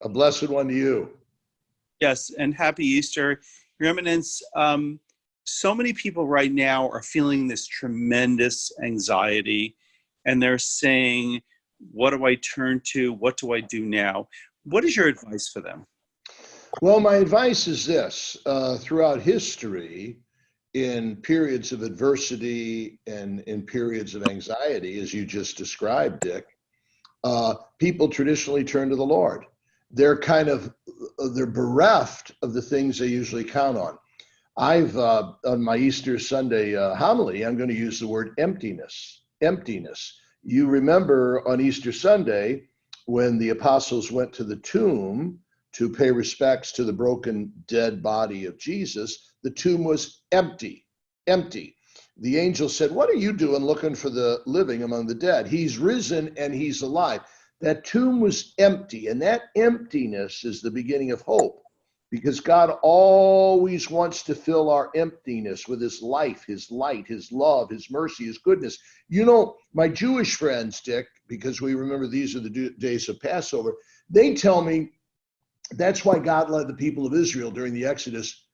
A blessed one to you. Yes, and happy Easter. Your Eminence, so many people right now are feeling this tremendous anxiety, and they're saying, what do I turn to? What do I do now? What is your advice for them? Well, my advice is this. Throughout history, in periods of adversity and in periods of anxiety, as you just described, Dick, people traditionally turn to the Lord. They're bereft of the things they usually count on. On my Easter Sunday homily, I'm going to use the word emptiness. Emptiness. You remember on Easter Sunday when the apostles went to the tomb to pay respects to the broken, dead body of Jesus, the tomb was empty, empty. The angel said, "What are you doing looking for the living among the dead? He's risen and he's alive." That tomb was empty, and that emptiness is the beginning of hope, because God always wants to fill our emptiness with his life, his light, his love, his mercy, his goodness. You know, my Jewish friends, Dick, because we remember these are the days of Passover, they tell me that's why God led the people of Israel during the Exodus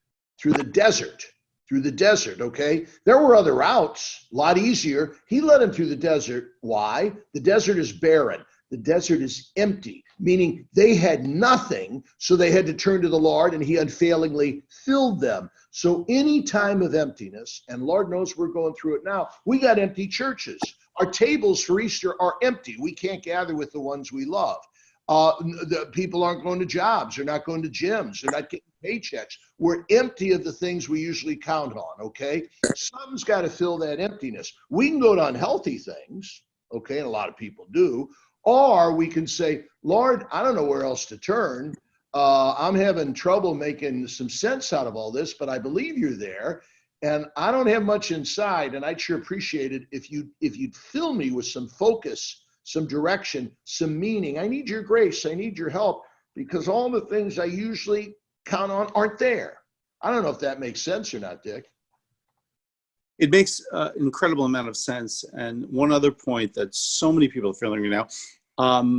through the desert, okay? There were other routes, a lot easier. He led them through the desert. Why? The desert is barren. The desert is empty, meaning they had nothing, so they had to turn to the Lord, and he unfailingly filled them. So any time of emptiness, and Lord knows we're going through it now, we got empty churches. Our tables for Easter are empty. We can't gather with the ones we love. The people aren't going to jobs. They're not going to gyms. They're not getting paychecks. We're empty of the things we usually count on, okay? Something's got to fill that emptiness. We can go to unhealthy things, okay, and a lot of people do, or we can say, Lord, I don't know where else to turn. I'm having trouble making some sense out of all this, but I believe you're there, and I don't have much inside, and I'd sure appreciate it if you'd fill me with some focus, some direction, some meaning. I need your grace. I need your help, because all the things I usually count on aren't there. I don't know if that makes sense or not, Dick. It makes an incredible amount of sense. And one other point that so many people are feeling right now,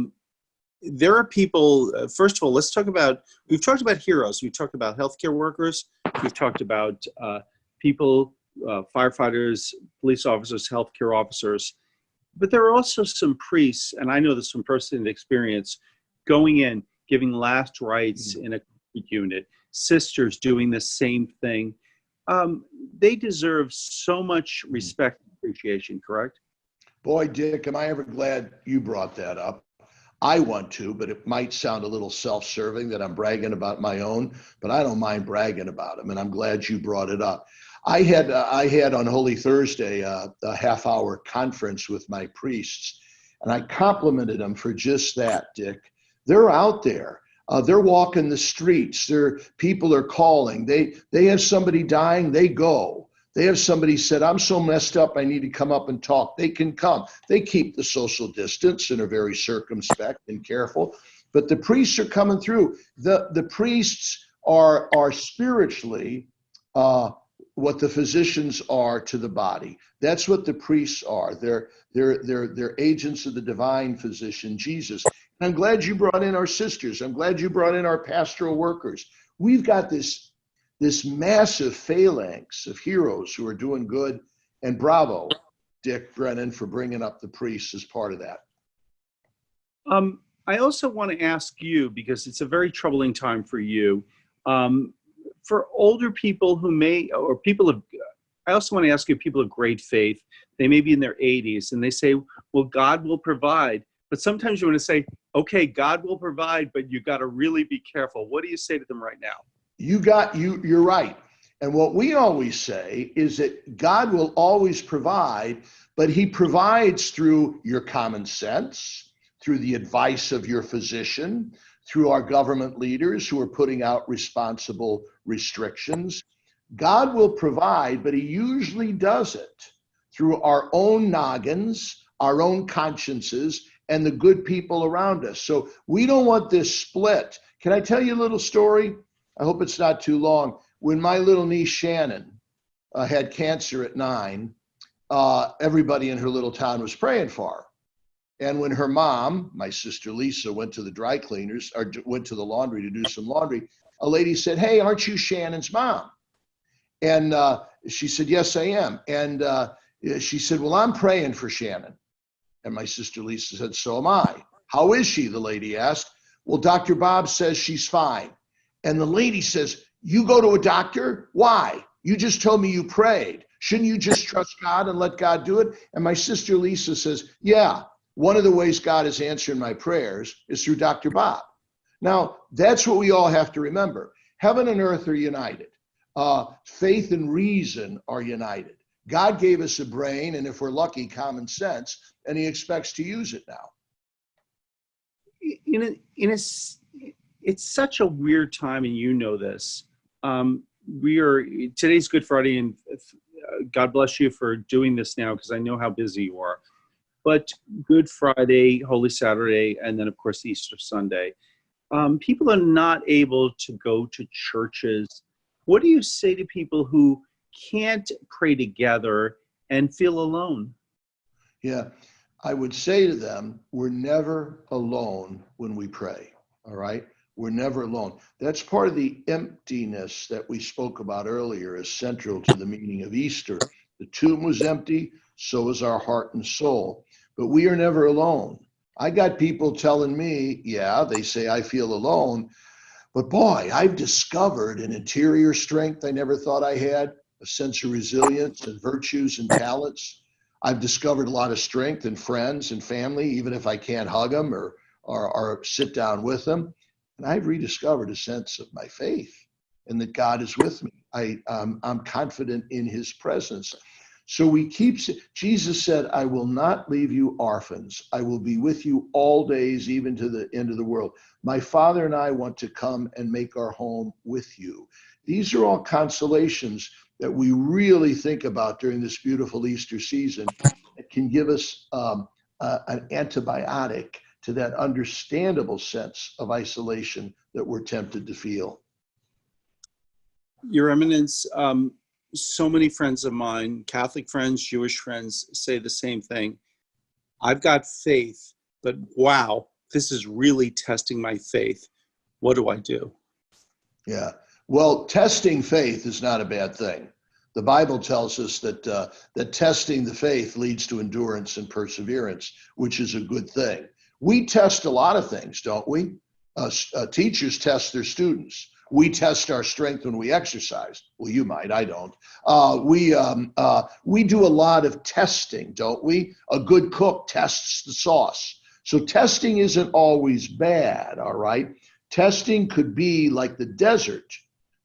there are people, first of all, we've talked about heroes. We've talked about healthcare workers. We've talked about people, firefighters, police officers, healthcare officers. But there are also some priests, and I know this from personal experience, going in, giving last rites in a unit, sisters doing the same thing. They deserve so much respect and appreciation, correct? Boy, Dick, am I ever glad you brought that up. I want to, but it might sound a little self-serving that I'm bragging about my own, but I don't mind bragging about them, and I'm glad you brought it up. I had on Holy Thursday a half-hour conference with my priests, and I complimented them for just that, Dick. They're out there. They're walking the streets. People are calling. They have somebody dying, they go. They have somebody said, I'm so messed up, I need to come up and talk. They can come. They keep the social distance and are very circumspect and careful. But the priests are coming through. The priests are spiritually what the physicians are to the body. That's what the priests are. They're agents of the divine physician, Jesus. And I'm glad you brought in our sisters. I'm glad you brought in our pastoral workers. We've got this massive phalanx of heroes who are doing good. And bravo, Dick, Brennan, for bringing up the priests as part of that. I also want to ask you, because it's a very troubling time for you, for older people who I also want to ask you, people of great faith, they may be in their 80s and they say, well, God will provide. But sometimes you want to say, okay, God will provide, but you got to really be careful. What do you say to them right now? You're right. And what we always say is that God will always provide, but he provides through your common sense, through the advice of your physician, through our government leaders who are putting out responsible restrictions. God will provide, but he usually does it through our own noggins, our own consciences, and the good people around us. So we don't want this split. Can I tell you a little story? I hope it's not too long. When my little niece Shannon had cancer at 9, everybody in her little town was praying for her. And when her mom, my sister Lisa, went to the dry cleaners or went to the laundry to do some laundry, a lady said, "Hey, aren't you Shannon's mom?" And she said, "Yes, I am." And she said, "Well, I'm praying for Shannon." And my sister Lisa said, "So am I." "How is she?" the lady asked. "Well, Dr. Bob says she's fine." And the lady says, "You go to a doctor? Why? You just told me you prayed. Shouldn't you just trust God and let God do it?" And my sister Lisa says, "Yeah, one of the ways God is answering my prayers is through Dr. Bob." Now, that's what we all have to remember. Heaven and earth are united. Faith and reason are united. God gave us a brain, and if we're lucky, common sense, and he expects to use it now. It's such a weird time, and you know this. Today's Good Friday, and God bless you for doing this now, because I know how busy you are. But Good Friday, Holy Saturday, and then of course Easter Sunday. People are not able to go to churches. What do you say to people who can't pray together and feel alone? Yeah, I would say to them, we're never alone when we pray, all right? We're never alone. That's part of the emptiness that we spoke about earlier is central to the meaning of Easter. The tomb was empty, so is our heart and soul. But we are never alone. I got people telling me, yeah, they say I feel alone, but boy, I've discovered an interior strength I never thought I had, a sense of resilience and virtues and talents. I've discovered a lot of strength in friends and family, even if I can't hug them or sit down with them. And I've rediscovered a sense of my faith and that God is with me. I'm confident in his presence. So Jesus said, "I will not leave you orphans. I will be with you all days, even to the end of the world. My Father and I want to come and make our home with you." These are all consolations that we really think about during this beautiful Easter season. It can give us an antibiotic to that understandable sense of isolation that we're tempted to feel. Your Eminence, so many friends of mine, Catholic friends, Jewish friends, say the same thing. I've got faith, but wow, this is really testing my faith. What do I do? Yeah. Well, testing faith is not a bad thing. The Bible tells us that testing the faith leads to endurance and perseverance, which is a good thing. We test a lot of things, don't we? Teachers test their students. We test our strength when we exercise. Well, you might, I don't. We do a lot of testing, don't we? A good cook tests the sauce. So testing isn't always bad, all right? Testing could be like the desert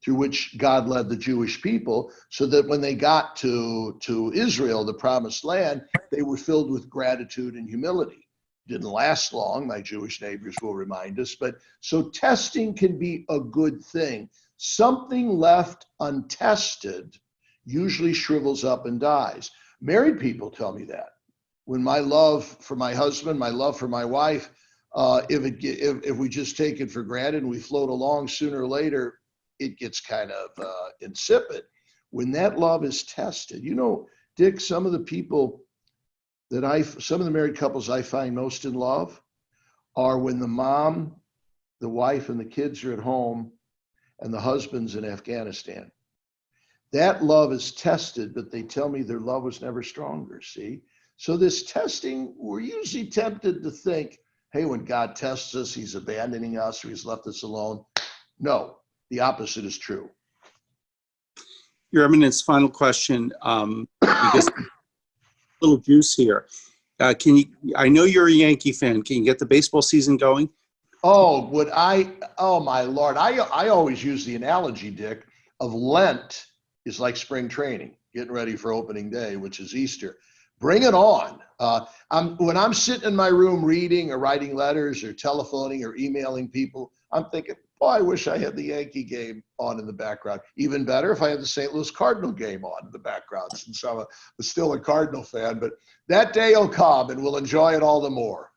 through which God led the Jewish people, so that when they got to Israel, the promised land, they were filled with gratitude and humility. Didn't last long, my Jewish neighbors will remind us, but so testing can be a good thing. Something left untested usually shrivels up and dies. Married people tell me that. When my love for my husband, my love for my wife, if we just take it for granted and we float along, sooner or later, it gets kind of insipid. When that love is tested, you know, Dick, some of the married couples I find most in love are when the mom, the wife, and the kids are at home and the husband's in Afghanistan. That love is tested, but they tell me their love was never stronger, see? So this testing, we're usually tempted to think, hey, when God tests us, he's abandoning us or he's left us alone. No, the opposite is true. Your Eminence, final question, because a little juice here. I know you're a Yankee fan. Can you get the baseball season going? Oh, my Lord. I always use the analogy, Dick, of Lent is like spring training, getting ready for opening day, which is Easter. Bring it on. When I'm sitting in my room reading or writing letters or telephoning or emailing people, I'm thinking, boy, I wish I had the Yankee game on in the background. Even better if I had the St. Louis Cardinal game on in the background, since I'm still a Cardinal fan. But that day will come and we'll enjoy it all the more.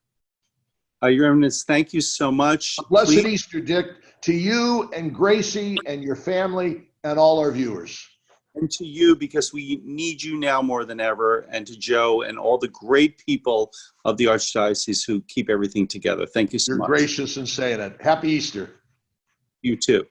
Your Eminence, thank you so much. Blessed Easter, Dick, to you and Gracie and your family and all our viewers. And to you, because we need you now more than ever, and to Joe and all the great people of the Archdiocese who keep everything together. Thank you so You're much. gracious in saying it. Happy Easter. You too.